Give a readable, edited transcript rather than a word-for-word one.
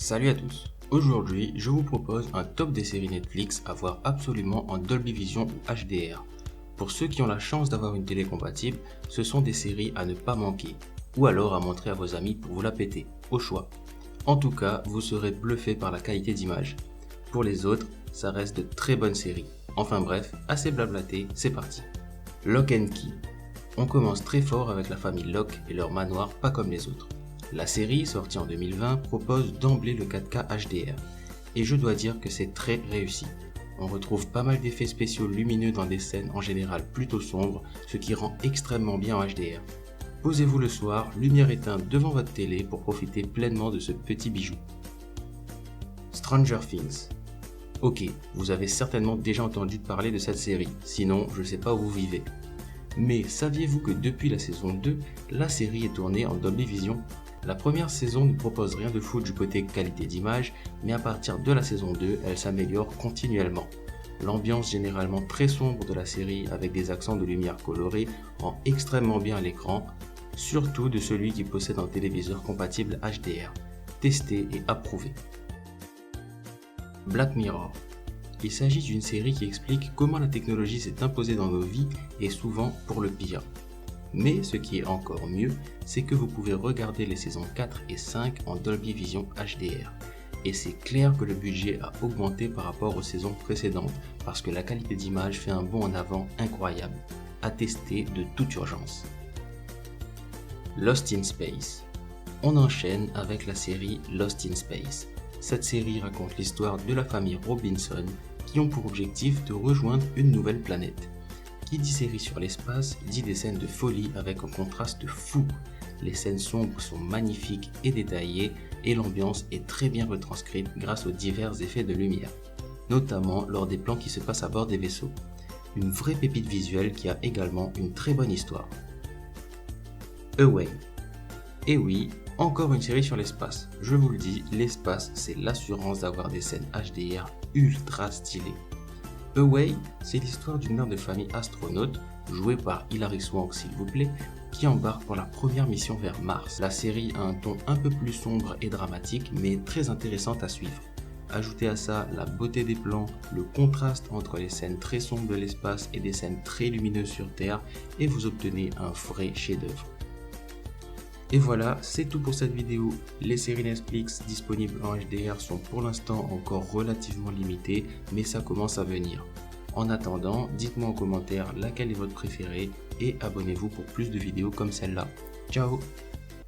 Salut à tous, aujourd'hui je vous propose un top des séries Netflix à voir absolument en Dolby Vision ou HDR. Pour ceux qui ont la chance d'avoir une télé compatible, ce sont des séries à ne pas manquer, ou alors à montrer à vos amis pour vous la péter, au choix. En tout cas, vous serez bluffé par la qualité d'image. Pour les autres, ça reste de très bonnes séries. Enfin bref, assez blablaté, c'est parti. Lock and Key. On commence très fort avec la famille Locke et leur manoir pas comme les autres. La série, sortie en 2020, propose d'emblée le 4K HDR, et je dois dire que c'est très réussi. On retrouve pas mal d'effets spéciaux lumineux dans des scènes en général plutôt sombres, ce qui rend extrêmement bien en HDR. Posez-vous le soir, lumière éteinte devant votre télé pour profiter pleinement de ce petit bijou. Stranger Things. Ok, vous avez certainement déjà entendu parler de cette série, sinon je sais pas où vous vivez. Mais saviez-vous que depuis la saison 2, la série est tournée en Dolby Vision ? La première saison ne propose rien de fou du côté qualité d'image, mais à partir de la saison 2, elle s'améliore continuellement. L'ambiance généralement très sombre de la série avec des accents de lumière colorée rend extrêmement bien à l'écran, surtout de celui qui possède un téléviseur compatible HDR, testé et approuvé. Black Mirror. Il s'agit d'une série qui explique comment la technologie s'est imposée dans nos vies et souvent pour le pire. Mais ce qui est encore mieux, c'est que vous pouvez regarder les saisons 4 et 5 en Dolby Vision HDR. Et c'est clair que le budget a augmenté par rapport aux saisons précédentes parce que la qualité d'image fait un bond en avant incroyable, à tester de toute urgence. Lost in Space. On enchaîne avec la série Lost in Space. Cette série raconte l'histoire de la famille Robinson qui ont pour objectif de rejoindre une nouvelle planète. Qui dit série sur l'espace, dit des scènes de folie avec un contraste fou. Les scènes sombres sont magnifiques et détaillées et l'ambiance est très bien retranscrite grâce aux divers effets de lumière, notamment lors des plans qui se passent à bord des vaisseaux. Une vraie pépite visuelle qui a également une très bonne histoire. Away. Et oui, encore une série sur l'espace. Je vous le dis, l'espace c'est l'assurance d'avoir des scènes HDR ultra stylées. Away, c'est l'histoire d'une mère de famille astronaute, jouée par Hilary Swank s'il vous plaît, qui embarque pour la première mission vers Mars. La série a un ton un peu plus sombre et dramatique, mais très intéressante à suivre. Ajoutez à ça la beauté des plans, le contraste entre les scènes très sombres de l'espace et des scènes très lumineuses sur Terre, et vous obtenez un vrai chef-d'œuvre. Et voilà, c'est tout pour cette vidéo. Les séries Netflix disponibles en HDR sont pour l'instant encore relativement limitées, mais ça commence à venir. En attendant, dites-moi en commentaire laquelle est votre préférée et abonnez-vous pour plus de vidéos comme celle-là. Ciao!